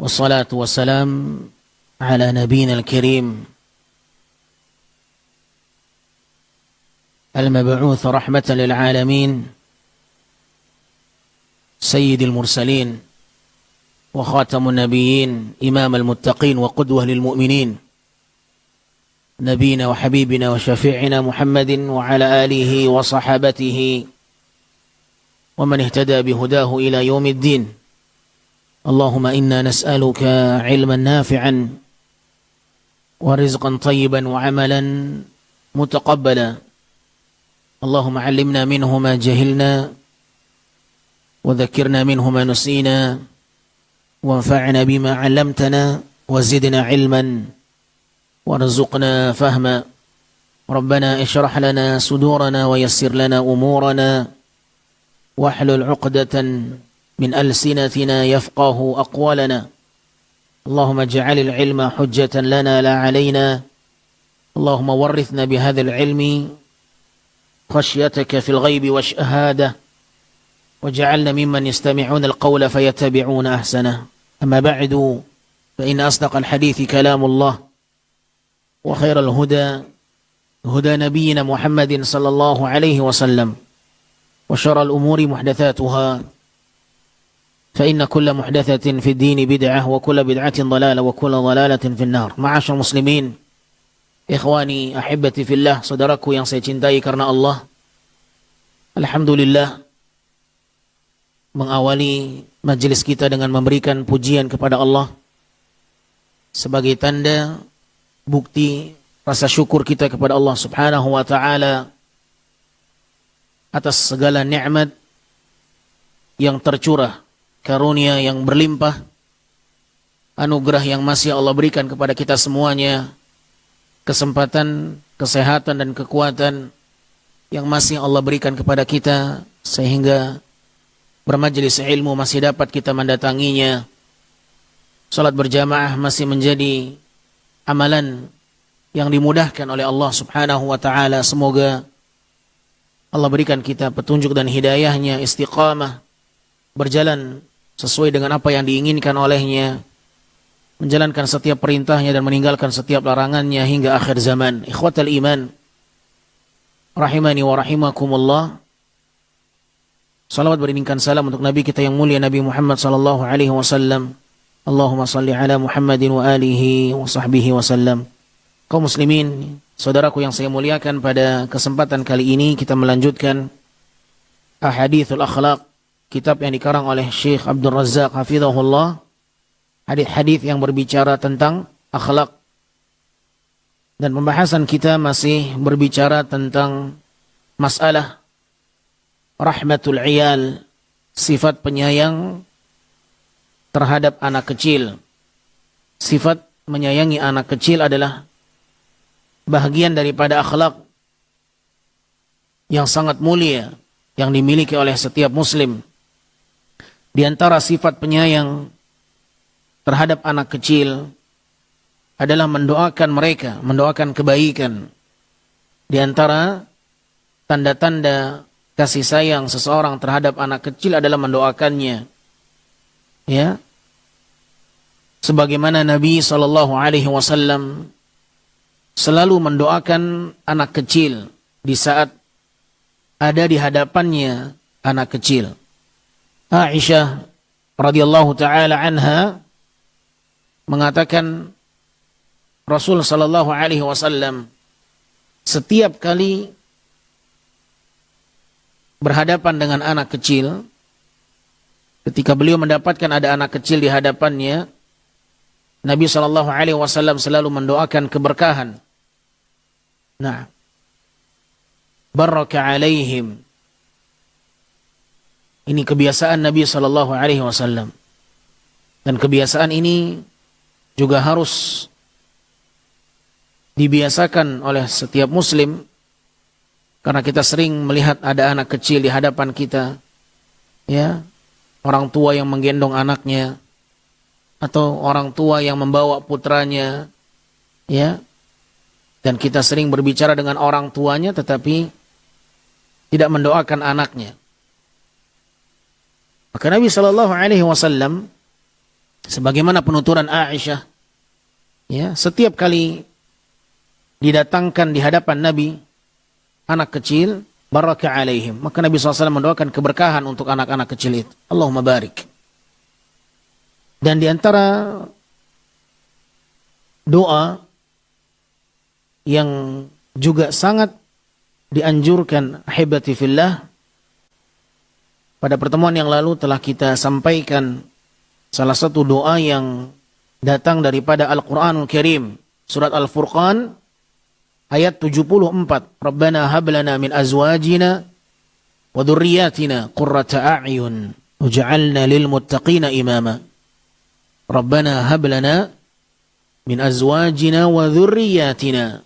والصلاة والسلام على نبينا الكريم المبعوث رحمة للعالمين سيد المرسلين وخاتم النبيين إمام المتقين وقدوة للمؤمنين نبينا وحبيبنا وشفيعنا محمد وعلى آله وصحابته ومن اهتدى بهداه إلى يوم الدين. اللهم إنا نسألك علما نافعا ورزقا طيبا وعملا متقبلا. اللهم علمنا منه ما جهلنا وذكرنا منه ما نسينا وانفعنا بما علمتنا وزدنا علما وارزقنا فهما. ربنا اشرح لنا صدورنا ويسر لنا أمورنا واحلل عقدة من ألسنتنا يفقه أقوالنا. اللهم اجعل العلم حجة لنا لا علينا. اللهم ورثنا بهذا العلم خشيتك في الغيب والشهادة وجعلنا ممن يستمعون القول فيتبعون أحسنه. أما بعد فإن أصدق الحديث كلام الله وخير الهدى هدى نبينا محمد صلى الله عليه وسلم وشر الأمور محدثاتها فإن كل محدثة في الدين بدعة وكل بدعة ضلالة وكل ضلالة في النار. Ma'asyar muslimin, ikhwani, ahibati fillah, saudaraku yang saya cintai karena Allah. Alhamdulillah, mengawali majelis kita dengan memberikan pujian kepada Allah sebagai tanda bukti rasa syukur kita kepada Allah Subhanahu wa taala atas segala nikmat yang tercurah, karunia yang berlimpah, anugerah yang masih Allah berikan kepada kita semuanya, kesempatan, kesehatan dan kekuatan yang masih Allah berikan kepada kita sehingga bermajelis ilmu masih dapat kita mendatanginya. Salat berjamaah masih menjadi amalan yang dimudahkan oleh Allah Subhanahu wa taala. Semoga Allah berikan kita petunjuk dan hidayahnya, istiqamah, berjalan sesuai dengan apa yang diinginkan olehnya, menjalankan setiap perintahnya dan meninggalkan setiap larangannya hingga akhir zaman. Ikhwatal iman, rahimani wa rahimakumullah. Salawat beriringkan salam untuk Nabi kita yang mulia Nabi Muhammad sallallahu alaihi wasallam. Allahumma salli ala Muhammadin wa alihi wa sahbihi wasallam. Kaum muslimin, saudaraku yang saya muliakan, pada kesempatan kali ini kita melanjutkan Ahadithul Akhlaq, kitab yang dikarang oleh Syekh Abdul Razzaq hafizahullah. Hadis-hadis yang berbicara tentang akhlak. Dan pembahasan kita masih berbicara tentang masalah rahmatul iyal, sifat penyayang terhadap anak kecil. Sifat menyayangi anak kecil adalah bahagian daripada akhlak yang sangat mulia yang dimiliki oleh setiap muslim. Di antara sifat penyayang terhadap anak kecil adalah mendoakan mereka, mendoakan kebaikan. Di antara tanda-tanda kasih sayang seseorang terhadap anak kecil adalah mendoakannya. Ya. Sebagaimana Nabi SAW selalu mendoakan anak kecil di saat ada di hadapannya anak kecil. Aisyah radhiyallahu taala anha mengatakan Rasul sallallahu alaihi wasallam setiap kali berhadapan dengan anak kecil, ketika beliau mendapatkan ada anak kecil di hadapannya, Nabi sallallahu alaihi wasallam selalu mendoakan keberkahan. Nah, baraka alaihim. Ini kebiasaan Nabi sallallahu alaihi wasallam. Dan kebiasaan ini juga harus dibiasakan oleh setiap muslim, karena kita sering melihat ada anak kecil di hadapan kita, ya, orang tua yang menggendong anaknya atau orang tua yang membawa putranya, ya. Dan kita sering berbicara dengan orang tuanya tetapi tidak mendoakan anaknya. Maka Nabi sallallahu alaihi wasallam Sebagaimana penuturan Aisyah, ya, setiap kali didatangkan di hadapan Nabi anak kecil, baraka alaihim, maka Nabi SAW mendoakan keberkahan untuk anak-anak kecil itu. Allahumma barik. Dan di antara doa yang juga sangat dianjurkan, ahibati fillah, pada pertemuan yang lalu telah kita sampaikan salah satu doa yang datang daripada Al-Quranul Karim, surat Al-Furqan ayat 74. Rabbana hablana min azwajina wa dhurriyyatina qurrata a'yun waj'alna lil muttaqina imama. Rabbana hablana min azwajina wa dhurriyyatina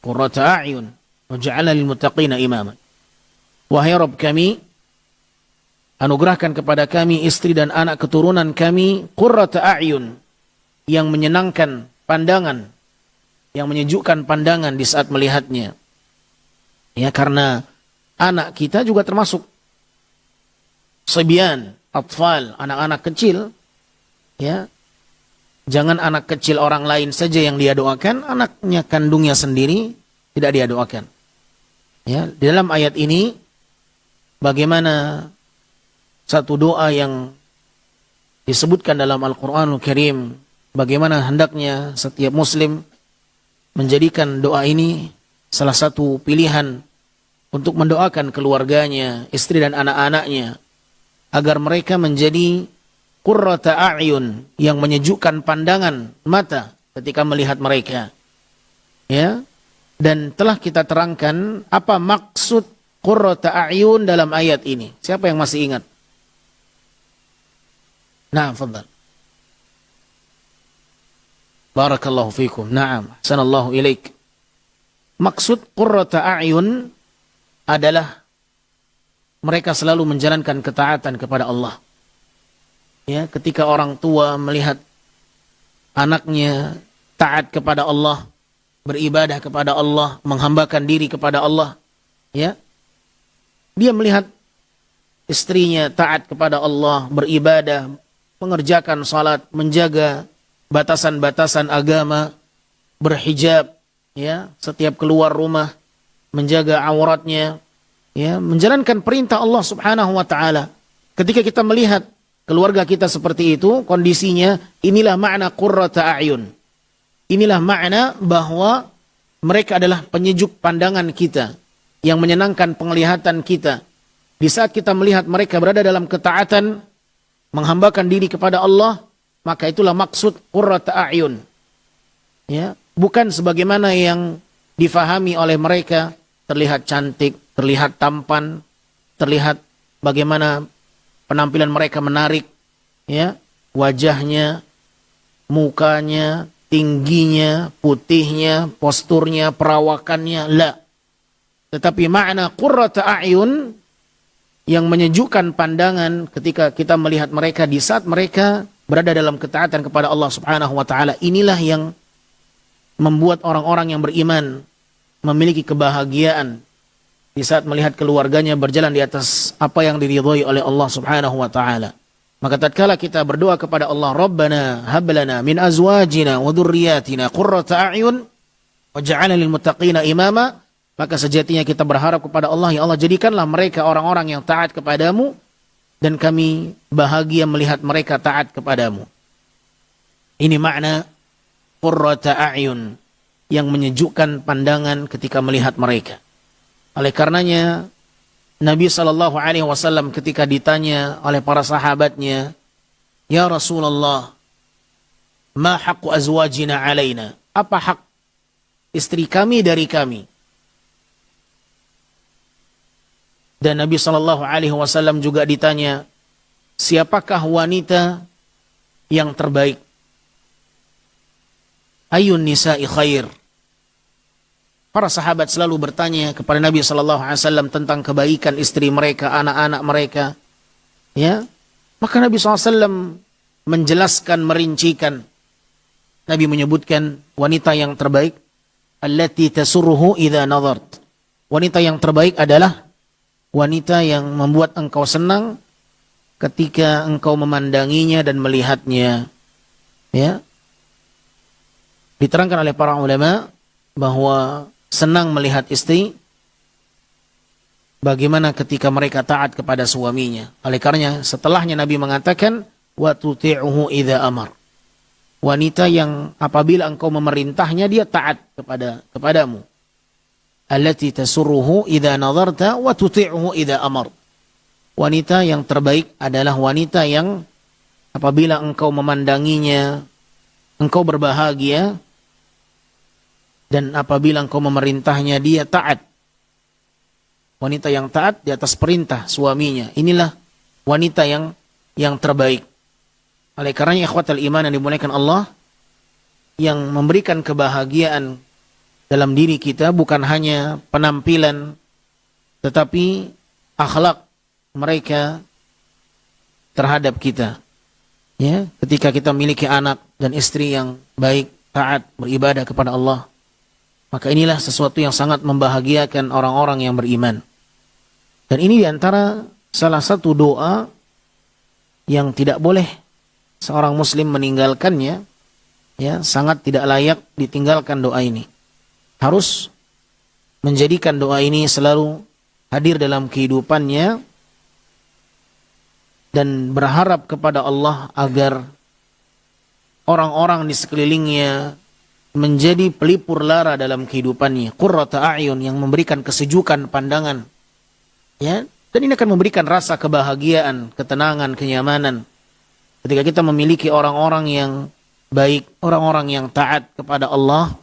qurrata a'yun waj'alna lil muttaqina imama. Wahai Rabb kami, anugerahkan kepada kami istri dan anak keturunan kami qurrata a'yun, yang menyenangkan pandangan, yang menyejukkan pandangan di saat melihatnya. Ya, karena anak kita juga termasuk sibyan, atfal, anak-anak kecil. Ya, jangan anak kecil orang lain saja yang dia doakan, anaknya kandungnya sendiri tidak dia doakan. Ya, di dalam ayat ini bagaimana satu doa yang disebutkan dalam Al-Quranul Karim, bagaimana hendaknya setiap muslim menjadikan doa ini salah satu pilihan untuk mendoakan keluarganya, istri dan anak-anaknya, agar mereka menjadi qurrata a'yun, yang menyejukkan pandangan mata ketika melihat mereka. Ya, dan telah kita terangkan apa maksud qurrata a'yun dalam ayat ini. Siapa yang masih ingat? Naam, fadhal. Barakallahu fikum. Naam, ahsanallahu ilaik. Maksud qurrata a'yun adalah mereka selalu menjalankan ketaatan kepada Allah. Ya, ketika orang tua melihat anaknya taat kepada Allah, beribadah kepada Allah, menghambakan diri kepada Allah, ya, dia melihat istrinya taat kepada Allah, beribadah, mengerjakan salat, menjaga batasan-batasan agama, berhijab, ya, setiap keluar rumah, menjaga auratnya, ya, menjalankan perintah Allah Subhanahu wa taala. Ketika kita melihat keluarga kita seperti itu, kondisinya, inilah makna qurrata a'yun. Inilah makna bahwa mereka adalah penyejuk pandangan kita, yang menyenangkan penglihatan kita. Di saat kita melihat mereka berada dalam ketaatan, menghambakan diri kepada Allah, maka itulah maksud qurrata a'yun. Ya, bukan sebagaimana yang difahami oleh mereka, terlihat cantik, terlihat tampan, terlihat bagaimana penampilan mereka menarik, ya, wajahnya, mukanya, tingginya, putihnya, posturnya, perawakannya, la. Tetapi makna qurrata a'yun, yang menyejukkan pandangan ketika kita melihat mereka di saat mereka berada dalam ketaatan kepada Allah Subhanahu wa taala, inilah yang membuat orang-orang yang beriman memiliki kebahagiaan di saat melihat keluarganya berjalan di atas apa yang diridhai oleh Allah Subhanahu wa taala. Maka tatkala kita berdoa kepada Allah, Rabbana hab lana min azwajina wa dhurriyyatina qurrata a'yun waj'alna lil muttaqina imama, maka sejatinya kita berharap kepada Allah, ya Allah, jadikanlah mereka orang-orang yang taat kepadamu, dan kami bahagia melihat mereka taat kepadamu. Ini makna qurrata a'yun, yang menyejukkan pandangan ketika melihat mereka. Oleh karenanya Nabi SAW ketika ditanya oleh para sahabatnya, ya Rasulullah, ma haqqu azwajina alaina, apa hak istri kami dari kami? Dan Nabi SAW juga ditanya, siapakah wanita yang terbaik? Ayun nisa'i khair. Para sahabat selalu bertanya kepada Nabi SAW tentang kebaikan istri mereka, anak-anak mereka. Ya, maka Nabi SAW menjelaskan, merincikan. Nabi menyebutkan wanita yang terbaik, allati tasurruhu idza nadhart. Wanita yang terbaik adalah wanita yang membuat engkau senang ketika engkau memandanginya dan melihatnya. Ya. Diterangkan oleh para ulama bahwa senang melihat istri bagaimana ketika mereka taat kepada suaminya. Oleh karenanya setelahnya Nabi mengatakan wa tuti'uhu idza amar. Wanita yang apabila engkau memerintahnya dia taat kepadamu. Allati tasurruhu idza nadarta wa tuti'uhu idza amar. Wanita yang terbaik adalah wanita yang apabila engkau memandanginya engkau berbahagia, dan apabila engkau memerintahnya dia taat. Wanita yang taat di atas perintah suaminya. Inilah wanita yang terbaik. Oleh karenanya ikhwatal iman yang dimuliakan Allah, yang memberikan kebahagiaan dalam diri kita bukan hanya penampilan, tetapi akhlak mereka terhadap kita. Ya, ketika kita memiliki anak dan istri yang baik, taat, beribadah kepada Allah, maka inilah sesuatu yang sangat membahagiakan orang-orang yang beriman. Dan ini diantara salah satu doa yang tidak boleh seorang muslim meninggalkannya, ya, sangat tidak layak ditinggalkan doa ini. Harus menjadikan doa ini selalu hadir dalam kehidupannya dan berharap kepada Allah agar orang-orang di sekelilingnya menjadi pelipur lara dalam kehidupannya, qurrata a'yun, yang memberikan kesejukan pandangan, ya, dan ini akan memberikan rasa kebahagiaan, ketenangan, kenyamanan ketika kita memiliki orang-orang yang baik, orang-orang yang taat kepada Allah.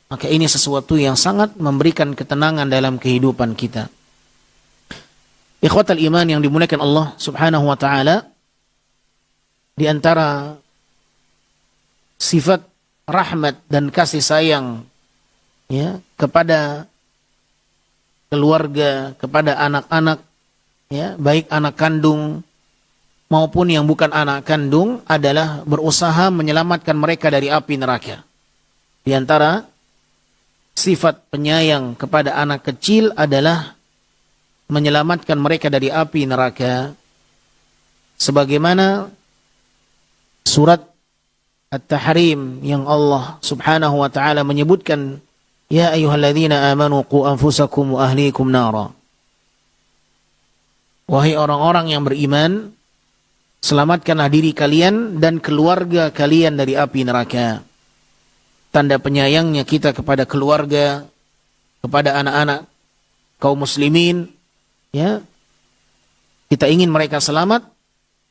Maka ini sesuatu yang sangat memberikan ketenangan dalam kehidupan kita. Ikhwatal iman yang dimuliakan Allah subhanahu wa ta'ala, di antara sifat rahmat dan kasih sayang, ya, kepada keluarga, kepada anak-anak, ya, baik anak kandung maupun yang bukan anak kandung, adalah berusaha menyelamatkan mereka dari api neraka. Di antara sifat penyayang kepada anak kecil adalah menyelamatkan mereka dari api neraka. Sebagaimana surat At-Tahrim yang Allah subhanahu wa ta'ala menyebutkan, ya ayyuhalladzina amanu qu anfusakum wa ahlikum nara. Wahai orang-orang yang beriman, selamatkanlah diri kalian dan keluarga kalian dari api neraka. Tanda penyayangnya kita kepada keluarga, kepada anak-anak kaum muslimin, ya, kita ingin mereka selamat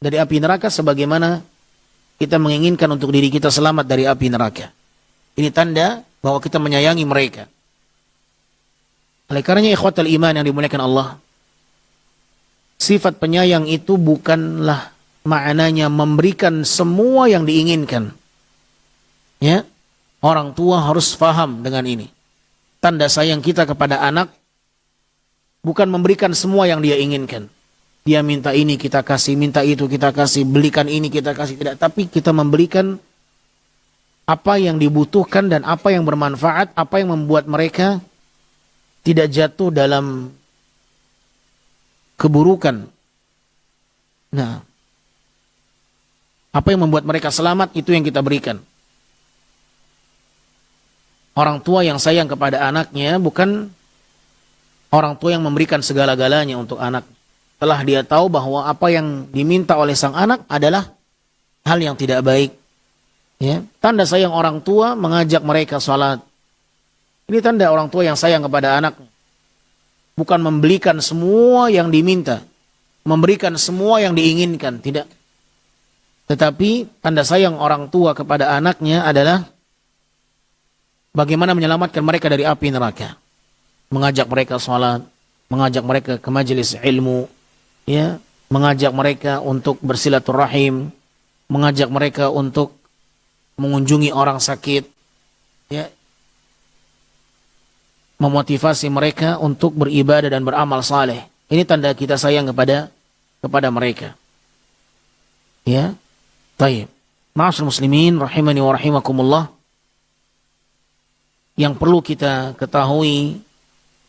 dari api neraka sebagaimana kita menginginkan untuk diri kita selamat dari api neraka. Ini tanda bahwa kita menyayangi mereka. Oleh karenanya ikhwatal iman yang dimuliakan Allah, sifat penyayang itu bukanlah maknanya memberikan semua yang diinginkan. Ya, orang tua harus faham dengan ini. Tanda sayang kita kepada anak bukan memberikan semua yang dia inginkan. Dia minta ini kita kasih, minta itu kita kasih, belikan ini kita kasih, tidak. Tapi kita memberikan apa yang dibutuhkan dan apa yang bermanfaat, apa yang membuat mereka tidak jatuh dalam keburukan. Nah, apa yang membuat mereka selamat, itu yang kita berikan. Orang tua yang sayang kepada anaknya bukan orang tua yang memberikan segala-galanya untuk anak. Setelah dia tahu bahwa apa yang diminta oleh sang anak adalah hal yang tidak baik. Ya, tanda sayang orang tua mengajak mereka salat. Ini tanda orang tua yang sayang kepada anak. Bukan membelikan semua yang diminta, memberikan semua yang diinginkan, tidak. Tetapi tanda sayang orang tua kepada anaknya adalah bagaimana menyelamatkan mereka dari api neraka. Mengajak mereka salat, mengajak mereka ke majelis ilmu, ya, mengajak mereka untuk bersilaturahim, mengajak mereka untuk mengunjungi orang sakit, ya, memotivasi mereka untuk beribadah dan beramal saleh. Ini tanda kita sayang kepada mereka. Ya, baik. Ma'asyiral muslimin rahimani wa rahimakumullah. Yang perlu kita ketahui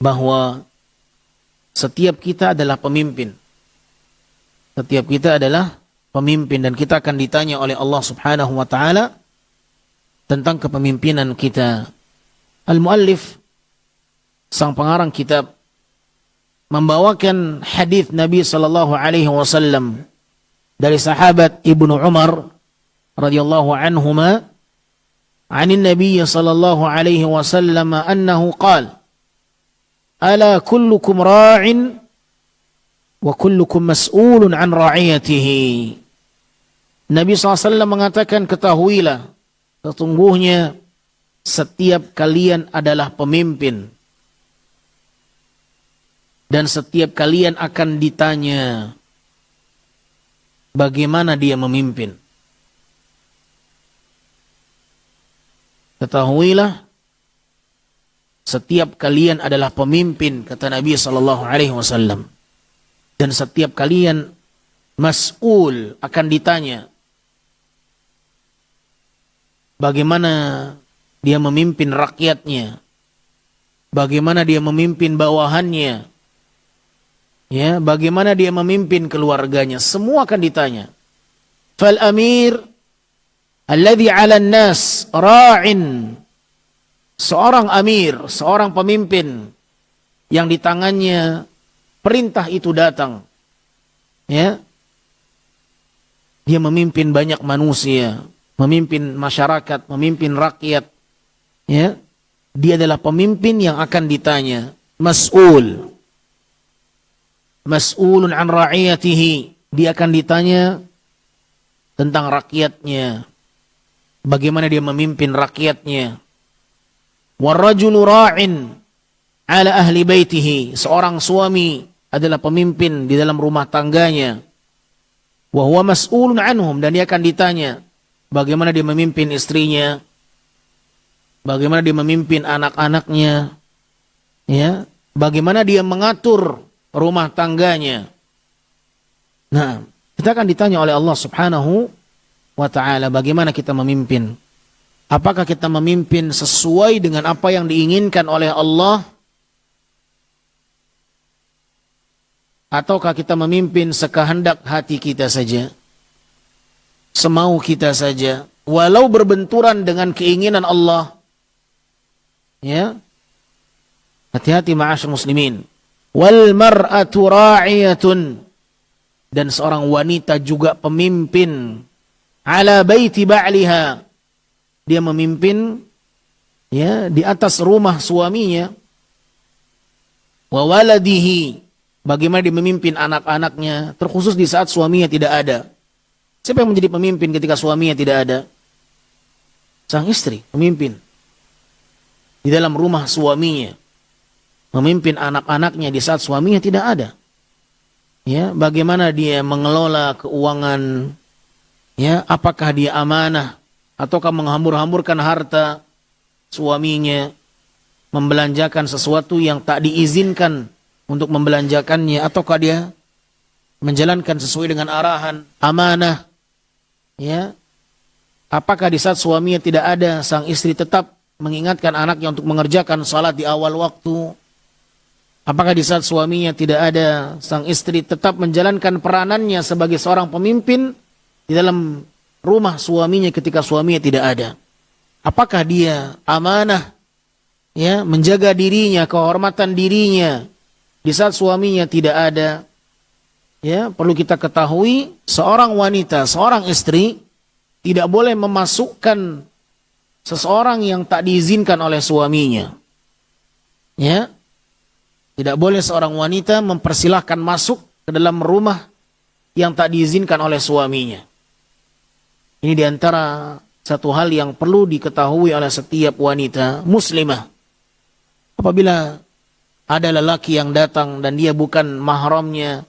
bahwa setiap kita adalah pemimpin. Setiap kita adalah pemimpin dan kita akan ditanya oleh Allah Subhanahu wa taala tentang kepemimpinan kita. Al-muallif, sang pengarang kitab, membawakan hadis Nabi sallallahu alaihi wasallam dari sahabat Ibnu Umar radhiyallahu anhuma, anin Nabi sallallahu alaihi wasallam annahu qala: "Ala kullukum ra'in wa kullukum mas'ulun an ra'iyatihi." Nabi SAW mengatakan, ketahuilah, sesungguhnya setiap kalian adalah pemimpin. Dan setiap kalian akan ditanya bagaimana dia memimpin. Ketahuilah, setiap kalian adalah pemimpin, kata Nabi SAW. Dan setiap kalian mas'ul, akan ditanya bagaimana dia memimpin rakyatnya, bagaimana dia memimpin bawahannya, ya, bagaimana dia memimpin keluarganya, semua akan ditanya. Fal amir alladhi 'ala an-nas ra'in. Seorang amir, seorang pemimpin yang di tangannya perintah itu datang, ya, dia memimpin banyak manusia, memimpin masyarakat, memimpin rakyat, ya, dia adalah pemimpin yang akan ditanya, mas'ul, mas'ulun an ra'iyatihi, dia akan ditanya tentang rakyatnya, bagaimana dia memimpin rakyatnya. Warrajulu ra'in ala ahli baitihi, seorang suami adalah pemimpin di dalam rumah tangganya. Wa huwa mas'ulun anhum, dan dia akan ditanya bagaimana dia memimpin istrinya, bagaimana dia memimpin anak-anaknya, ya, bagaimana dia mengatur rumah tangganya. Nah, kita akan ditanya oleh Allah Subhanahu wa ta'ala bagaimana kita memimpin. Apakah kita memimpin sesuai dengan apa yang diinginkan oleh Allah, ataukah kita memimpin sekehendak hati kita saja, semau kita saja, walau berbenturan dengan keinginan Allah. Ya, hati-hati ma'asyar muslimin. Wal mar'atu ra'iyatun, dan seorang wanita juga pemimpin. Ala baiti ba'liha, dia memimpin, ya, di atas rumah suaminya. Wa waladihi, bagaimana dia memimpin anak-anaknya, terkhusus di saat suaminya tidak ada. Siapa yang menjadi pemimpin ketika suaminya tidak ada? Sang istri, pemimpin di dalam rumah suaminya, memimpin anak-anaknya di saat suaminya tidak ada. Ya, bagaimana dia mengelola keuangan? Ya, apakah dia amanah ataukah menghambur-hamburkan harta suaminya, membelanjakan sesuatu yang tak diizinkan untuk membelanjakannya, ataukah dia menjalankan sesuai dengan arahan amanah? Ya, apakah di saat suaminya tidak ada, sang istri tetap mengingatkan anaknya untuk mengerjakan salat di awal waktu? Apakah di saat suaminya tidak ada, sang istri tetap menjalankan peranannya sebagai seorang pemimpin di dalam rumah suaminya ketika suaminya tidak ada? Apakah dia amanah, ya, menjaga dirinya, kehormatan dirinya di saat suaminya tidak ada? Ya, perlu kita ketahui, seorang wanita, seorang istri tidak boleh memasukkan seseorang yang tak diizinkan oleh suaminya. Ya, tidak boleh seorang wanita mempersilahkan masuk ke dalam rumah yang tak diizinkan oleh suaminya. Ini diantara satu hal yang perlu diketahui oleh setiap wanita muslimah. Apabila ada lelaki yang datang dan dia bukan mahramnya,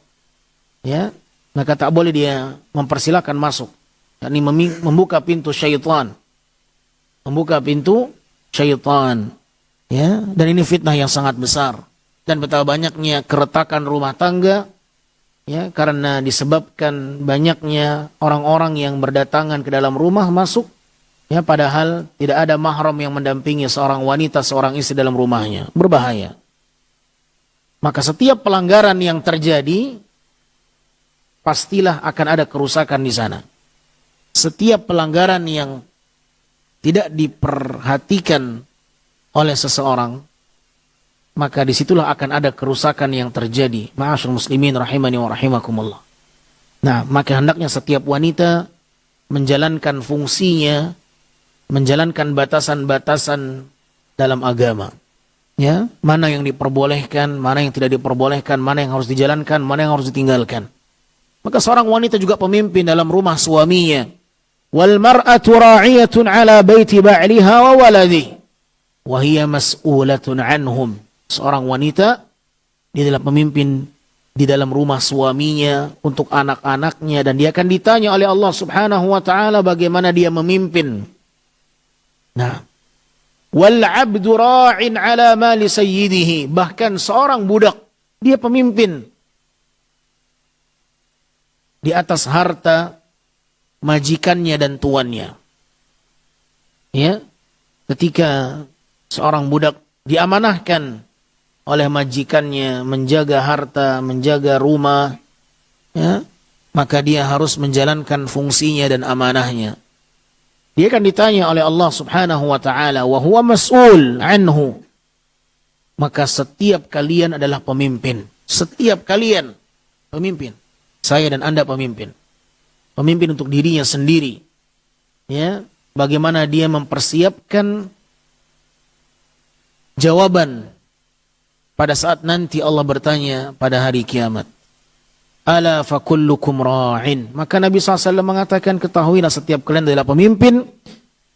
ya, maka tak boleh dia mempersilahkan masuk. Ini membuka pintu syaitan. Membuka pintu syaitan. Ya, dan ini fitnah yang sangat besar. Dan betapa banyaknya keretakan rumah tangga, ya, karena disebabkan banyaknya orang-orang yang berdatangan ke dalam rumah masuk, ya, padahal tidak ada mahram yang mendampingi seorang wanita, seorang istri dalam rumahnya. Berbahaya. Maka setiap pelanggaran yang terjadi, pastilah akan ada kerusakan di sana. Setiap pelanggaran yang tidak diperhatikan oleh seseorang, maka disitulah akan ada kerusakan yang terjadi. Ma'asyarul muslimin rahimani wa rahimakumullah. Nah, maka hendaknya setiap wanita menjalankan fungsinya, menjalankan batasan-batasan dalam agama. Ya, mana yang diperbolehkan, mana yang tidak diperbolehkan, mana yang harus dijalankan, mana yang harus ditinggalkan. Maka seorang wanita juga pemimpin dalam rumah suaminya. Wal mar'atu ra'iyatun 'ala baiti ba'liha wa waladihi wa hiya mas'ulatun 'anhum. Seorang wanita dia adalah pemimpin di dalam rumah suaminya untuk anak-anaknya, dan dia akan ditanya oleh Allah Subhanahu wa taala bagaimana dia memimpin. Nah, wal 'abdu ra'in 'ala mali sayyidihi, bahkan seorang budak dia pemimpin di atas harta majikannya dan tuannya. Ya, ketika seorang budak diamanahkan oleh majikannya menjaga harta, menjaga rumah, ya, maka dia harus menjalankan fungsinya dan amanahnya. Dia akan ditanya oleh Allah Subhanahu wa taala, wa huwa mas'ul anhu. Maka setiap kalian adalah pemimpin. Setiap kalian pemimpin. Saya dan Anda pemimpin. Pemimpin untuk dirinya sendiri. Ya, bagaimana dia mempersiapkan jawaban pada saat nanti Allah bertanya pada hari kiamat. Ala fakullukum ra'in. Maka Nabi SAW mengatakan, ketahuilah setiap kalian adalah pemimpin.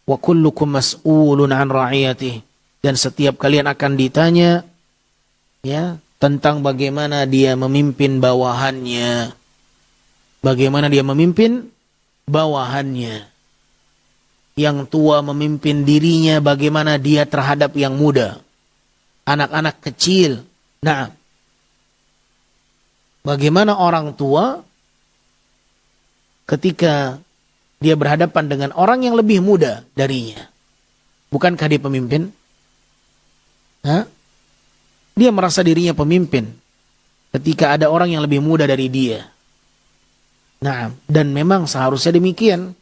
Wa kullukum mas'ulun an ra'iyatih. Dan setiap kalian akan ditanya, ya, tentang bagaimana dia memimpin bawahannya. Bagaimana dia memimpin bawahannya. Yang tua memimpin dirinya, bagaimana dia terhadap yang muda. Anak-anak kecil. Nah, bagaimana orang tua ketika dia berhadapan dengan orang yang lebih muda darinya. Bukankah dia pemimpin? Hah? Dia merasa dirinya pemimpin ketika ada orang yang lebih muda dari dia. Nah, dan memang seharusnya demikian.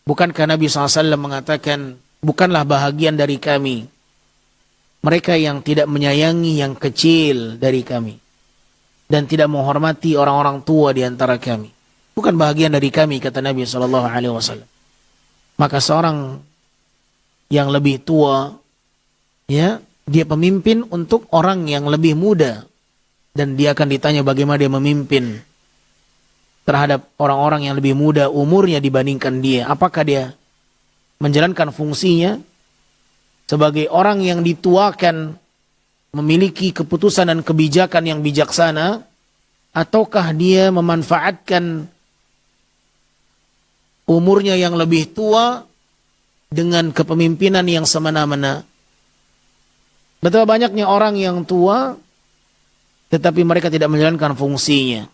Bukankah Nabi SAW mengatakan, bukanlah bahagian dari kami mereka yang tidak menyayangi yang kecil dari kami dan tidak menghormati orang-orang tua di antara kami. Bukan bahagian dari kami, kata Nabi SAW. Maka seorang yang lebih tua, ya, dia pemimpin untuk orang yang lebih muda, dan dia akan ditanya bagaimana dia memimpin terhadap orang-orang yang lebih muda umurnya dibandingkan dia. Apakah dia menjalankan fungsinya sebagai orang yang dituakan, memiliki keputusan dan kebijakan yang bijaksana, ataukah dia memanfaatkan umurnya yang lebih tua dengan kepemimpinan yang semena-mena. Betapa banyaknya orang yang tua tetapi mereka tidak menjalankan fungsinya,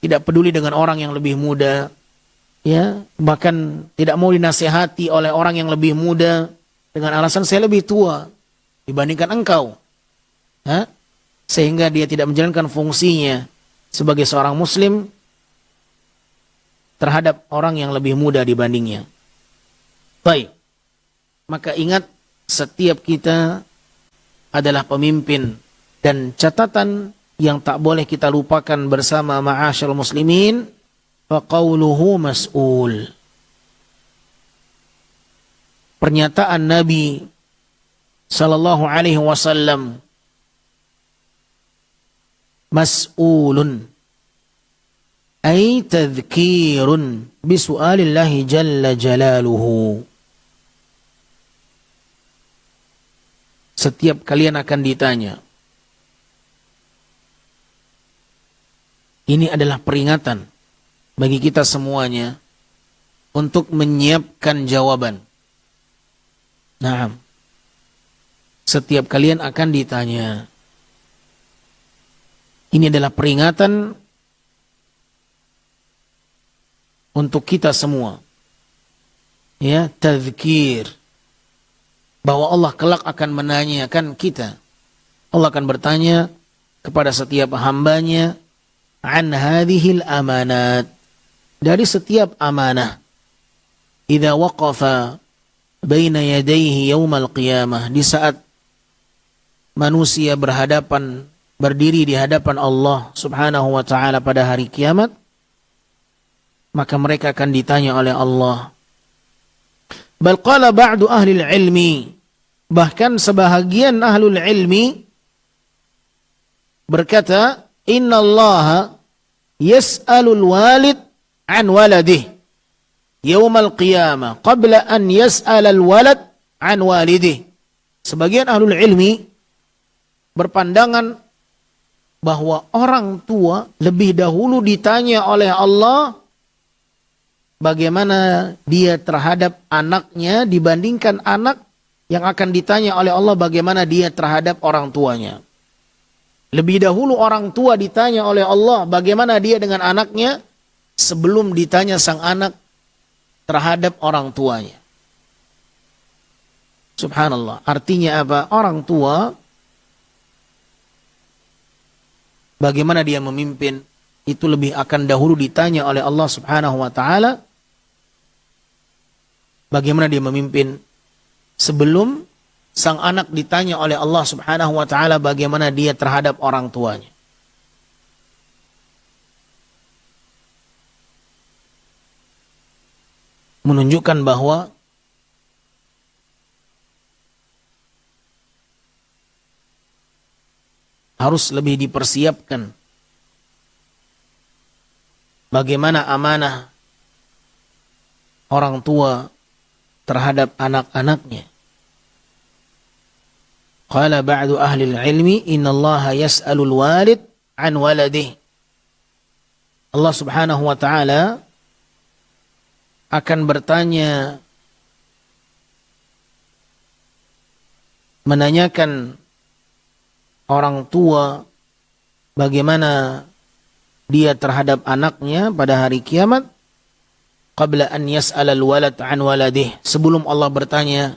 tidak peduli dengan orang yang lebih muda, ya, bahkan tidak mau dinasihati oleh orang yang lebih muda dengan alasan saya lebih tua dibandingkan engkau. Hah? Sehingga dia tidak menjalankan fungsinya sebagai seorang muslim terhadap orang yang lebih muda dibandingnya. Baik. Maka ingat, setiap kita adalah pemimpin, dan catatan yang tak boleh kita lupakan bersama ma'asyarul muslimin, faqauluhu mas'ul. Pernyataan Nabi sallallahu alaihi wasallam, mas'ulun, ay tadhkirun bisu'alillahi jalla jalaluhu. Setiap kalian akan ditanya. Ini adalah peringatan bagi kita semuanya untuk menyiapkan jawaban. Nah, setiap kalian akan ditanya. Ini adalah peringatan untuk kita semua. Ya, tazkir. Bahwa Allah kelak akan menanyakan kita. Allah akan bertanya kepada setiap hambanya, an hadhil amanat, dari setiap amanah. Idza waqafa baina yadayhi yaumal qiyamah, di saat manusia berdiri di hadapan Allah Subhanahu wa taala pada hari kiamat, maka mereka akan ditanya oleh Allah. Bal qala ba'du ahli ilmi, bahkan sebahagian ahlul ilmi berkata, innallaha yas'alul walid an waladih yaumal qiyamah qabla an yas'alal walad an walidih. Sebagian ahlul ilmi berpandangan bahwa orang tua lebih dahulu ditanya oleh Allah bagaimana dia terhadap anaknya dibandingkan anak yang akan ditanya oleh Allah bagaimana dia terhadap orang tuanya. Lebih dahulu orang tua ditanya oleh Allah bagaimana dia dengan anaknya sebelum ditanya sang anak terhadap orang tuanya. Subhanallah. Artinya apa? Orang tua bagaimana dia memimpin itu lebih akan dahulu ditanya oleh Allah Subhanahu wa taala bagaimana dia memimpin sebelum sang anak ditanya oleh Allah Subhanahu wa taala bagaimana dia terhadap orang tuanya. Menunjukkan bahwa harus lebih dipersiapkan bagaimana amanah orang tua terhadap anak-anaknya. Qala ba'du ahli ilmi innallaha yas'alul walid an waladih. Allah Subhanahu wa taala akan bertanya, menanyakan orang tua bagaimana dia terhadap anaknya pada hari kiamat qabla an yas'alal walad an waladih, sebelum Allah bertanya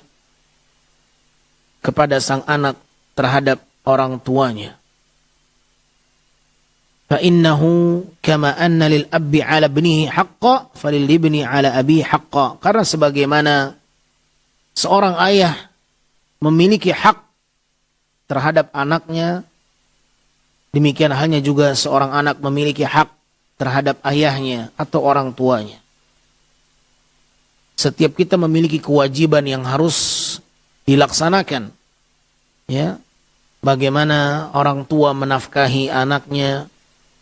kepada sang anak terhadap orang tuanya. Fa innahu kama anna lil abbi 'ala ibnihi haqqan falil ibni 'ala abi haqqan, karena sebagaimana seorang ayah memiliki hak terhadap anaknya, demikian halnya juga seorang anak memiliki hak terhadap ayahnya atau orang tuanya. Setiap kita memiliki kewajiban yang harus dilaksanakan. Ya, bagaimana orang tua menafkahi anaknya,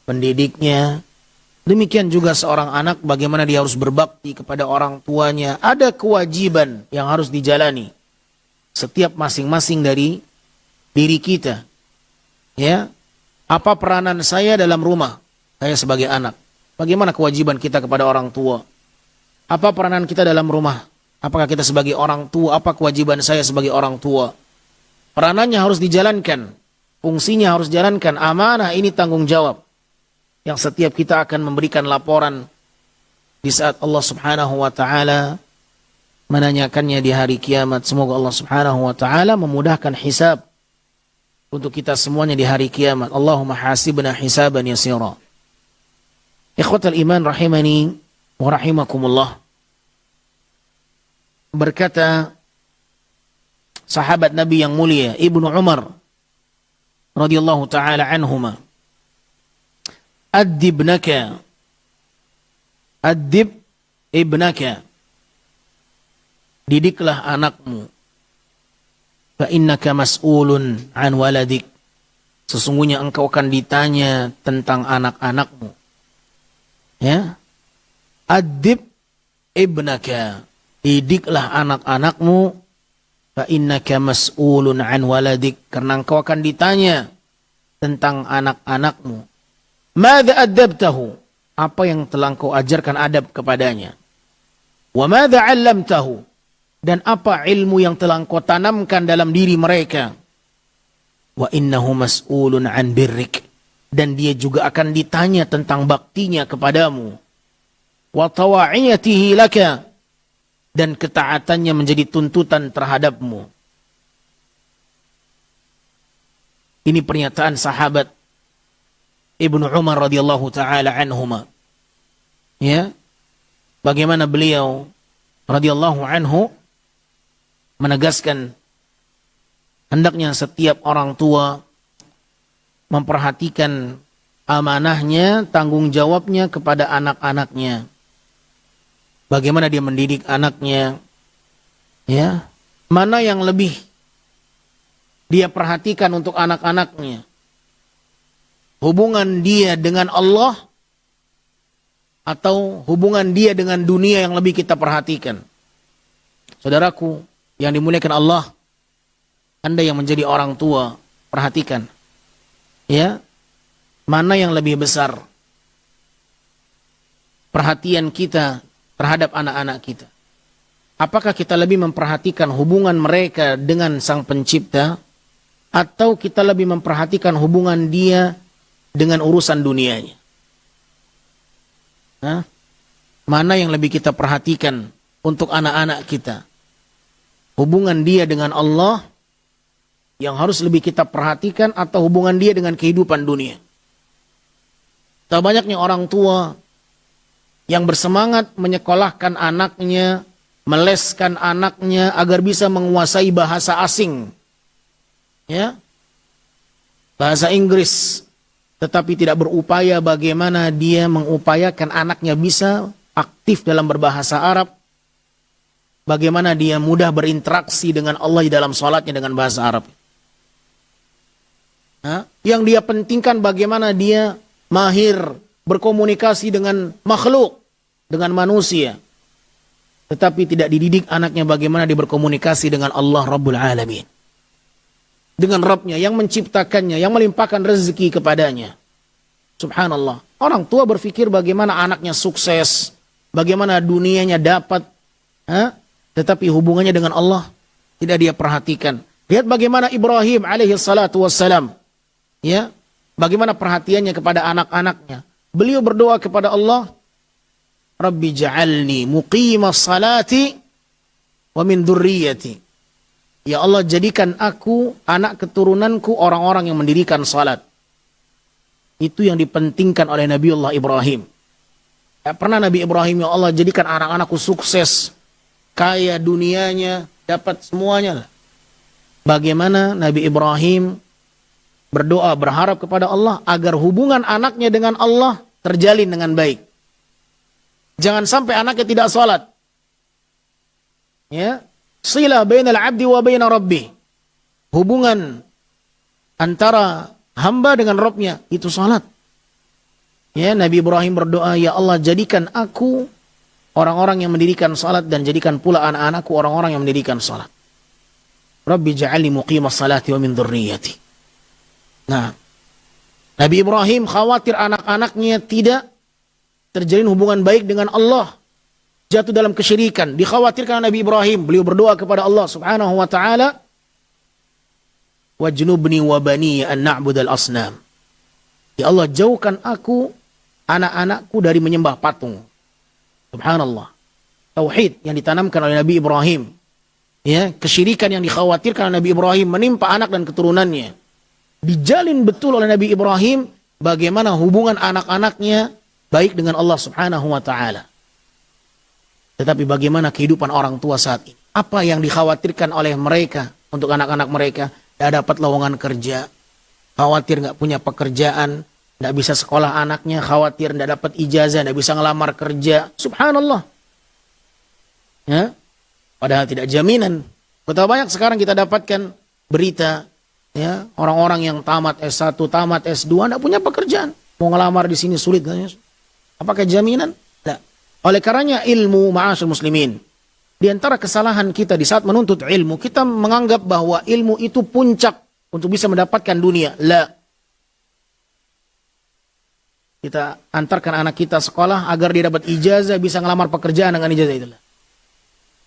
pendidiknya. Demikian juga seorang anak bagaimana dia harus berbakti kepada orang tuanya. Ada kewajiban yang harus dijalani setiap masing-masing dari diri kita. Ya, apa peranan saya dalam rumah? Saya sebagai anak. Bagaimana kewajiban kita kepada orang tua? Apa peranan kita dalam rumah? Apakah kita sebagai orang tua? Apa kewajiban saya sebagai orang tua? Peranannya harus dijalankan. Fungsinya harus dijalankan. Amanah ini tanggung jawab. Yang setiap kita akan memberikan laporan di saat Allah Subhanahu wa ta'ala menanyakannya di hari kiamat. Semoga Allah Subhanahu wa ta'ala memudahkan hisab untuk kita semuanya di hari kiamat. Allahumma hasibna hisaban yasira. Ikhwatal iman rahimani wa rahimakumullah. Berkata sahabat Nabi yang mulia Ibnu Umar radhiyallahu taala anhuma, Addib ibnaka, didiklah anakmu. Fa innaka mas'ulun an waladik, sesungguhnya engkau akan ditanya tentang anak-anakmu. Ya, Addib ibnaka, didiklah anak-anakmu. Fa innaka mas'ulun an waladik, karena engkau akan ditanya tentang anak-anakmu. Madza addabtahu, apa yang telah engkau ajarkan adab kepadanya. Wa madza 'allamtahu, dan apa ilmu yang telah engkau tanamkan dalam diri mereka. Wa innahu mas'ulun an birrik, dan dia juga akan ditanya tentang baktinya kepadamu. Wa tawa'iyatihi laka, dan ketaatannya menjadi tuntutan terhadapmu. Ini pernyataan sahabat Ibnu Umar radhiyallahu taala anhuma. Ya. Bagaimana beliau radhiyallahu anhu menegaskan hendaknya setiap orang tua memperhatikan amanahnya, tanggung jawabnya kepada anak-anaknya. Bagaimana dia mendidik anaknya, ya, mana yang lebih dia perhatikan untuk anak-anaknya. Hubungan dia dengan Allah atau hubungan dia dengan dunia yang lebih kita perhatikan. Saudaraku yang dimuliakan Allah, Anda yang menjadi orang tua, perhatikan, ya, mana yang lebih besar perhatian kita terhadap anak-anak kita. Apakah kita lebih memperhatikan hubungan mereka dengan Sang Pencipta, atau kita lebih memperhatikan hubungan dia dengan urusan dunianya? Hah? Mana yang lebih kita perhatikan untuk anak-anak kita? Hubungan dia dengan Allah yang harus lebih kita perhatikan, atau hubungan dia dengan kehidupan dunia? Tak banyaknya orang tua yang bersemangat menyekolahkan anaknya, meleskan anaknya agar bisa menguasai bahasa asing, ya, bahasa Inggris, tetapi tidak berupaya bagaimana dia mengupayakan anaknya bisa aktif dalam berbahasa Arab, bagaimana dia mudah berinteraksi dengan Allah di dalam sholatnya dengan bahasa Arab. Yang dia pentingkan bagaimana dia mahir berkomunikasi dengan makhluk, dengan manusia. Tetapi tidak dididik anaknya bagaimana dia berkomunikasi dengan Allah Rabbul Alamin. Dengan Rabbnya yang menciptakannya, yang melimpahkan rezeki kepadanya. Subhanallah. Orang tua berpikir bagaimana anaknya sukses, bagaimana dunianya dapat, tetapi hubungannya dengan Allah tidak dia perhatikan. Lihat bagaimana Ibrahim alaihi salatu wassalam, ya, bagaimana perhatiannya kepada anak-anaknya. Beliau berdoa kepada Allah, Rabbi ja'alni muqimas salati wa min dzurriyyati. Ya Allah, jadikan aku, anak keturunanku, orang-orang yang mendirikan salat. Itu yang dipentingkan oleh Nabiullah Ibrahim. Tak pernah Nabi Ibrahim, ya Allah, jadikan anak-anakku sukses, kaya dunianya, dapat semuanya. Bagaimana Nabi Ibrahim berdoa, berharap kepada Allah agar hubungan anaknya dengan Allah terjalin dengan baik. Jangan sampai anaknya tidak salat. Ya, silah bainal abdi wa baina rabbih. Hubungan antara hamba dengan Rabbnya itu salat. Ya, Nabi Ibrahim berdoa, ya Allah, jadikan aku orang-orang yang mendirikan salat dan jadikan pula anak-anakku orang-orang yang mendirikan salat. Rabbi ja'alni muqimas salati wa min dzurriyyati. Nah, Nabi Ibrahim khawatir anak-anaknya tidak terjalin hubungan baik dengan Allah, jatuh dalam kesyirikan. Dikhawatirkan Nabi Ibrahim, beliau berdoa kepada Allah Subhanahu wa taala, wajnubni wa bani an na'budal asnam. Ya Allah, jauhkan aku, anak-anakku dari menyembah patung. Subhanallah. Tauhid yang ditanamkan oleh Nabi Ibrahim. Ya, kesyirikan yang dikhawatirkan oleh Nabi Ibrahim menimpa anak dan keturunannya. Dijalin betul oleh Nabi Ibrahim bagaimana hubungan anak-anaknya baik dengan Allah Subhanahu wa taala. Tetapi bagaimana kehidupan orang tua saat ini? Apa yang dikhawatirkan oleh mereka untuk anak-anak mereka? Tidak dapat lowongan kerja, khawatir nggak punya pekerjaan, tidak bisa sekolah anaknya, khawatir tidak dapat ijazah, tidak bisa ngelamar kerja. Subhanallah. Ya, padahal tidak jaminan. Betapa banyak sekarang kita dapatkan berita, ya, orang-orang yang tamat S1, tamat S2, tidak punya pekerjaan. Mau ngelamar di sini sulit. Apakah jaminan? Tidak. Oleh karenanya ilmu, ma'asyil muslimin, di antara kesalahan kita di saat menuntut ilmu, kita menganggap bahwa ilmu itu puncak untuk bisa mendapatkan dunia. La. Kita antarkan anak kita sekolah agar dia dapat ijazah, bisa ngelamar pekerjaan dengan ijazah itulah.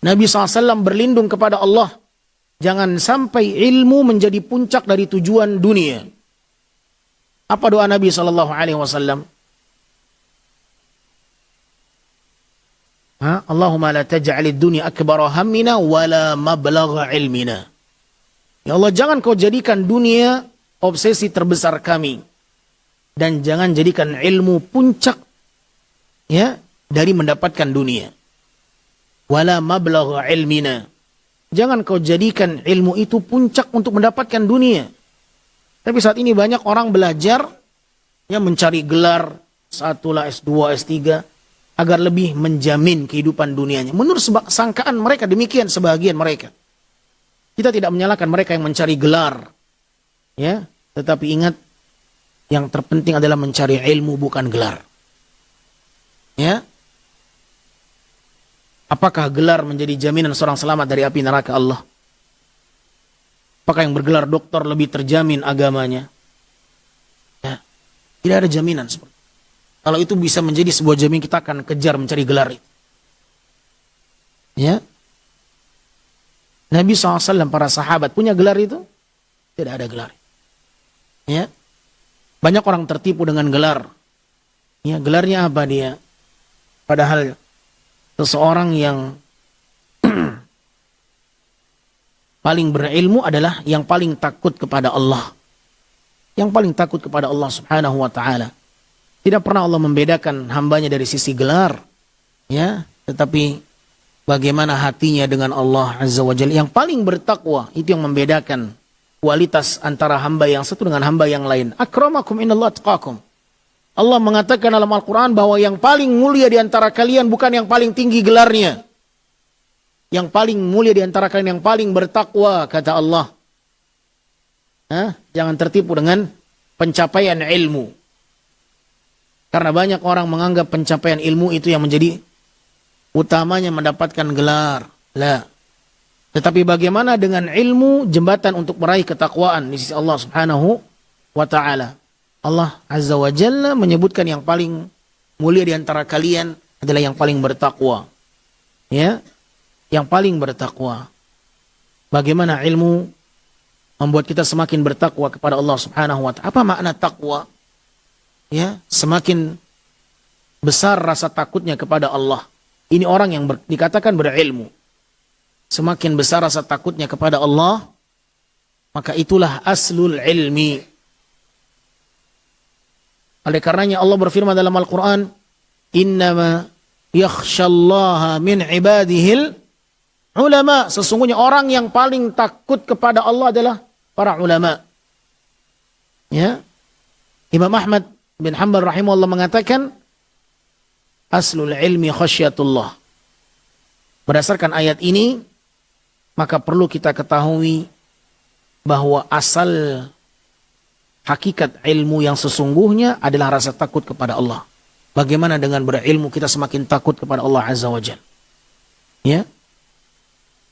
Nabi SAW berlindung kepada Allah, jangan sampai ilmu menjadi puncak dari tujuan dunia. Apa doa Nabi SAW? Allahumma la taj'alid dunya akbara hammina wa la mablagha ilmina. Ya Allah, jangan kau jadikan dunia obsesi terbesar kami, dan jangan jadikan ilmu puncak, ya, dari mendapatkan dunia. Wala mablagha ilmina, Jangan kau jadikan ilmu itu puncak untuk mendapatkan dunia. Tapi saat ini banyak orang belajar, ya mencari gelar S1 lah, S2, S3, agar lebih menjamin kehidupan dunianya. Menurut sangkaan mereka, demikian sebagian mereka. Kita tidak menyalahkan mereka yang mencari gelar. Ya, tetapi ingat, yang terpenting adalah mencari ilmu bukan gelar. Ya. Apakah gelar menjadi jaminan seorang selamat dari api neraka Allah? Apakah yang bergelar doktor lebih terjamin agamanya? Ya. Tidak ada jaminan seperti itu. Kalau itu bisa menjadi sebuah jaminan, kita akan kejar mencari gelar itu. Ya. Nabi SAW, para sahabat punya gelar itu? Tidak ada gelar. Ya. Banyak orang tertipu dengan gelar. Ya, gelarnya apa dia? Padahal seseorang yang paling berilmu adalah yang paling takut kepada Allah. Yang paling takut kepada Allah Subhanahu wa ta'ala. Tidak pernah Allah membedakan hambanya dari sisi gelar. Ya, tetapi bagaimana hatinya dengan Allah Azza wa Jalla. Yang paling bertakwa, itu yang membedakan kualitas antara hamba yang satu dengan hamba yang lain. Akramakum inallah atqakum. Allah mengatakan dalam Al-Quran bahwa yang paling mulia di antara kalian bukan yang paling tinggi gelarnya. Yang paling mulia di antara kalian yang paling bertakwa, kata Allah. Jangan tertipu dengan pencapaian ilmu. Karena banyak orang menganggap pencapaian ilmu itu yang menjadi utamanya mendapatkan gelar. La. Tetapi bagaimana dengan ilmu, jembatan untuk meraih ketakwaan di sisi Allah Subhanahu wa ta'ala. Allah Azza wa Jalla menyebutkan yang paling mulia di antara kalian adalah yang paling bertakwa. Ya, yang paling bertakwa. Bagaimana ilmu membuat kita semakin bertakwa kepada Allah Subhanahu wa ta'ala? Apa makna takwa? Ya, semakin besar rasa takutnya kepada Allah. Ini orang yang dikatakan berilmu. Semakin besar rasa takutnya kepada Allah, maka itulah aslul ilmi. Oleh karenanya Allah berfirman dalam Al-Quran, innama yakhshallaha min ibadihil ulama. Sesungguhnya orang yang paling takut kepada Allah adalah para ulama. Ya. Imam Ahmad bin Hanbal rahimahullah mengatakan, aslul ilmi khasyatullah. Berdasarkan ayat ini, maka perlu kita ketahui bahwa asal hakikat ilmu yang sesungguhnya adalah rasa takut kepada Allah. Bagaimana dengan berilmu kita semakin takut kepada Allah Azza wa Jalla? Ya.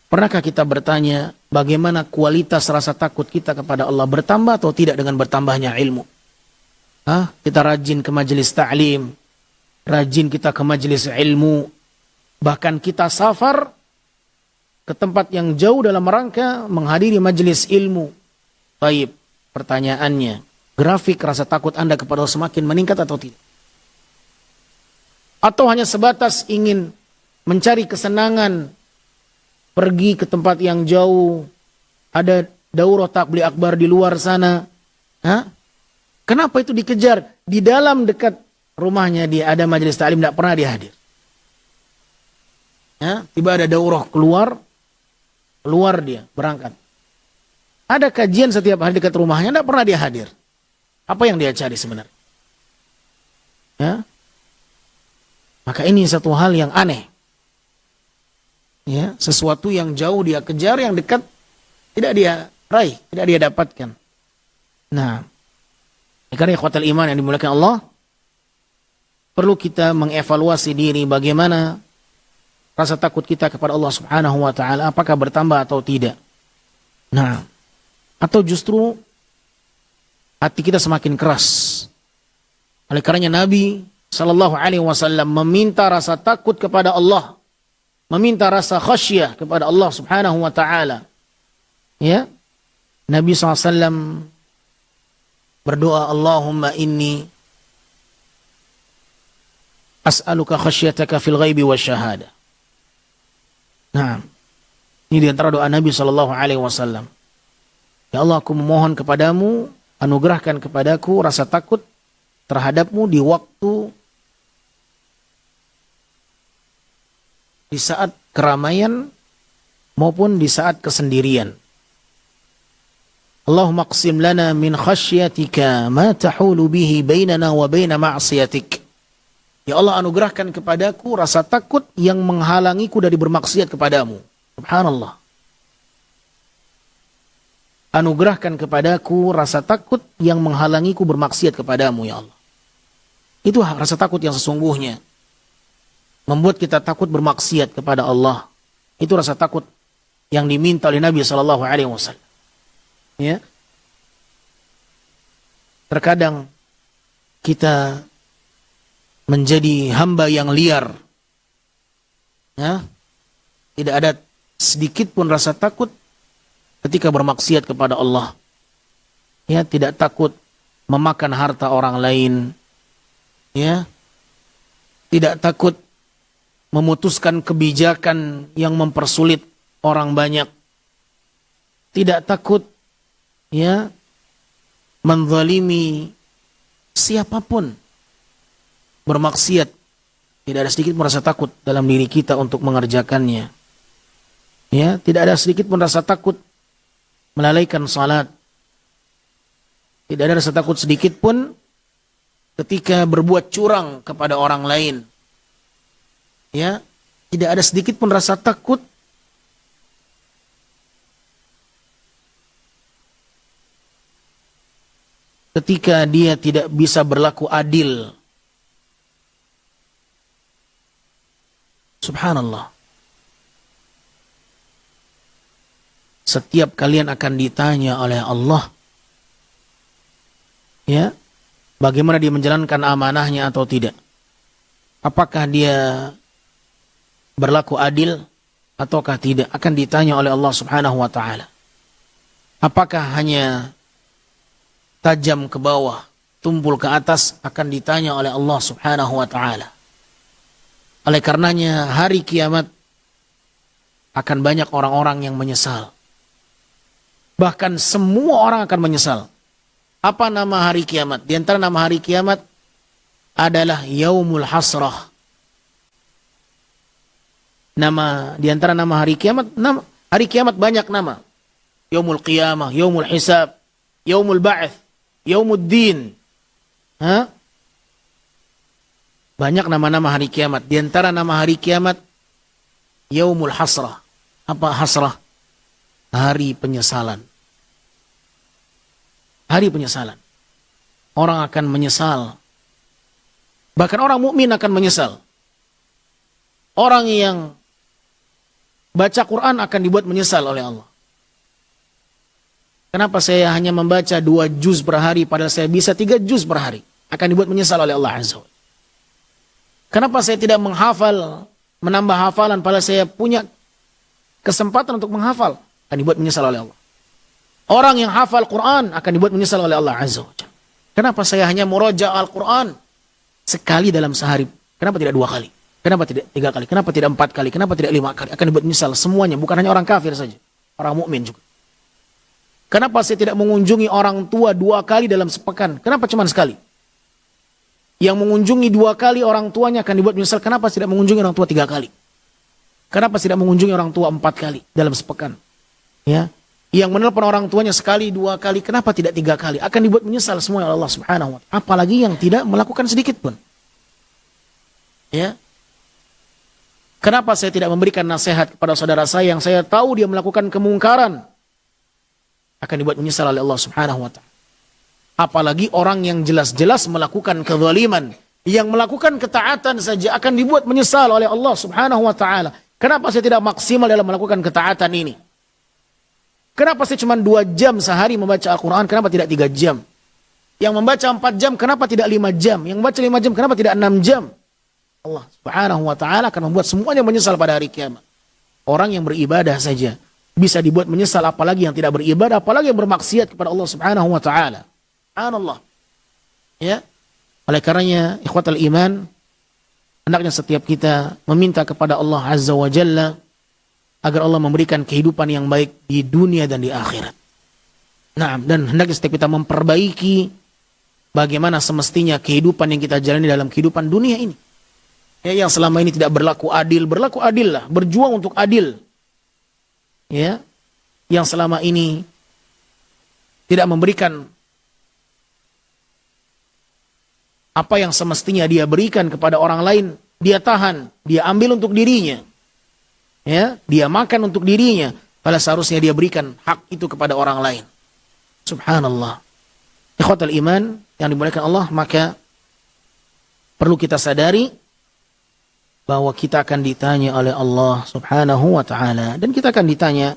Pernahkah kita bertanya bagaimana kualitas rasa takut kita kepada Allah bertambah atau tidak dengan bertambahnya ilmu? Kita rajin ke majelis ta'lim, rajin kita ke majelis ilmu, bahkan kita safar ke tempat yang jauh dalam rangka menghadiri majelis ilmu. Baik, pertanyaannya, grafik rasa takut Anda kepada Allah semakin meningkat atau tidak? Atau hanya sebatas ingin mencari kesenangan, pergi ke tempat yang jauh, ada daurah takbir akbar di luar sana. Kenapa itu dikejar? Di dalam dekat rumahnya dia ada majelis ta'lim, tidak pernah dia hadir. Tiba ada daurah keluar dia, berangkat. Ada kajian setiap hari dekat rumahnya, tidak pernah dia hadir. Apa yang dia cari sebenarnya? Maka ini satu hal yang aneh. Ya, sesuatu yang jauh dia kejar, yang dekat tidak dia raih, tidak dia dapatkan. Nah, karena ikhwatal iman yang dimuliakan Allah, perlu kita mengevaluasi diri bagaimana rasa takut kita kepada Allah Subhanahu wa ta'ala, apakah bertambah atau tidak. Nah, atau justru hati kita semakin keras. Oleh karenanya Nabi sallallahu alaihi wasallam meminta rasa takut kepada Allah, meminta rasa khasyah kepada Allah Subhanahu wa ta'ala. Ya. Nabi SAW berdoa, Allahumma inni as'aluka khasyataka fil ghaibi wa syahada. Nah, ini di antara doa Nabi SAW. Ya Allah, aku memohon kepadamu, anugerahkan kepadaku rasa takut terhadapmu di waktu, di saat keramaian, maupun di saat kesendirian. Allahumma qsim lana min khasyatika ma tahulu bihi bainana wa baina ma'siyatik. Ya Allah, anugerahkan kepadaku rasa takut yang menghalangiku dari bermaksiat kepadamu. Subhanallah. Anugerahkan kepadaku rasa takut yang menghalangiku bermaksiat kepadamu, ya Allah. Itu rasa takut yang sesungguhnya. Membuat kita takut bermaksiat kepada Allah. Itu rasa takut yang diminta oleh Nabi SAW. Ya. Terkadang kita menjadi hamba yang liar. Ya. Tidak ada sedikit pun rasa takut ketika bermaksiat kepada Allah. Ya, tidak takut memakan harta orang lain. Ya. Tidak takut memutuskan kebijakan yang mempersulit orang banyak. Tidak takut ya menzalimi siapapun. Bermaksiat, tidak ada sedikit pun rasa takut dalam diri kita untuk mengerjakannya. Ya, tidak ada sedikit pun rasa takut melalaikan salat. Tidak ada rasa takut sedikit pun ketika berbuat curang kepada orang lain. Ya, tidak ada sedikit pun rasa takut ketika dia tidak bisa berlaku adil. Subhanallah. Setiap kalian akan ditanya oleh Allah, ya, bagaimana dia menjalankan amanahnya atau tidak. Apakah dia berlaku adil ataukah tidak, akan ditanya oleh Allah Subhanahu wa taala. Apakah hanya tajam ke bawah, tumpul ke atas, akan ditanya oleh Allah Subhanahu wa taala. Oleh karenanya hari kiamat akan banyak orang-orang yang menyesal. Bahkan semua orang akan menyesal. Apa nama hari kiamat? Di antara nama hari kiamat adalah Yaumul Hasrah. Di antara nama hari kiamat, hari kiamat banyak nama. Yaumul Qiyamah, Yaumul Hisab, Yaumul Ba'ats, Yaumul Din. Banyak nama-nama hari kiamat. Di antara nama hari kiamat, Yaumul Hasrah. Apa hasrah? Hari penyesalan. Hari penyesalan. Orang akan menyesal. Bahkan orang mukmin akan menyesal. Orang yang baca Quran akan dibuat menyesal oleh Allah. Kenapa saya hanya membaca 2 juz per hari padahal saya bisa 3 juz per hari? Akan dibuat menyesal oleh Allah Azza wa Jalla. Kenapa saya tidak menghafal, menambah hafalan padahal saya punya kesempatan untuk menghafal? Akan dibuat menyesal oleh Allah. Orang yang hafal Quran akan dibuat menyesal oleh Allah Azza wa Jalla. Kenapa saya hanya muraja' Al-Quran sekali dalam sehari? Kenapa tidak 2 kali? Kenapa tidak 3 kali? Kenapa tidak 4 kali? Kenapa tidak 5 kali? Akan dibuat menyesal semuanya, bukan hanya orang kafir saja, orang mukmin juga. Kenapa saya tidak mengunjungi orang tua 2 kali dalam sepekan? Kenapa cuma sekali? Yang mengunjungi 2 kali orang tuanya akan dibuat menyesal. Kenapa tidak mengunjungi orang tua 3 kali? Kenapa tidak mengunjungi orang tua 4 kali dalam sepekan? Ya, yang menelpon orang tuanya sekali 2 kali, kenapa tidak 3 kali? Akan dibuat menyesal semua oleh Allah Subhanahu wa taala. Apalagi yang tidak melakukan sedikit pun. Ya. Kenapa saya tidak memberikan nasihat kepada saudara saya yang saya tahu dia melakukan kemungkaran? Akan dibuat menyesal oleh Allah Subhanahu wa taala. Apalagi orang yang jelas-jelas melakukan kezaliman, yang melakukan ketaatan saja akan dibuat menyesal oleh Allah Subhanahu wa taala. Kenapa saya tidak maksimal dalam melakukan ketaatan ini? Kenapa saya cuma 2 jam sehari membaca Al-Quran? Kenapa tidak 3 jam? Yang membaca 4 jam, kenapa tidak 5 jam? Yang membaca 5 jam, kenapa tidak 6 jam? Allah Subhanahu wa taala akan membuat semuanya menyesal pada hari kiamat. Orang yang beribadah saja bisa dibuat menyesal, apalagi yang tidak beribadah, apalagi yang bermaksiat kepada Allah Subhanahu wa taala. Subhanallah. Ya. Oleh karenanya, ikhwatal iman, hendaknya setiap kita meminta kepada Allah Azza wa Jalla agar Allah memberikan kehidupan yang baik di dunia dan di akhirat. Nah, dan hendaknya setiap kita memperbaiki bagaimana semestinya kehidupan yang kita jalani dalam kehidupan dunia ini. Ya, yang selama ini tidak berlaku adil lah, berjuang untuk adil. ya, yang selama ini tidak memberikan apa yang semestinya dia berikan kepada orang lain, dia tahan, dia ambil untuk dirinya. Ya, dia makan untuk dirinya, padahal seharusnya dia berikan hak itu kepada orang lain. Subhanallah. Ikhwatal iman yang dimuliakan Allah, maka perlu kita sadari bahwa kita akan ditanya oleh Allah Subhanahu wa taala, dan kita akan ditanya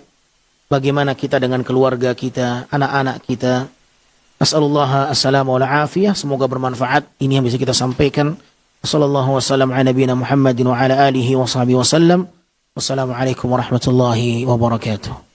bagaimana kita dengan keluarga kita, anak-anak kita. Nas'alullah assalamu wal afiyah, semoga bermanfaat ini yang bisa kita sampaikan. Wassallallahu wasallam ala nabiyina Muhammadin wa ala alihi wa sahbihi wasallam. Wassalamualaikum warahmatullahi wabarakatuh.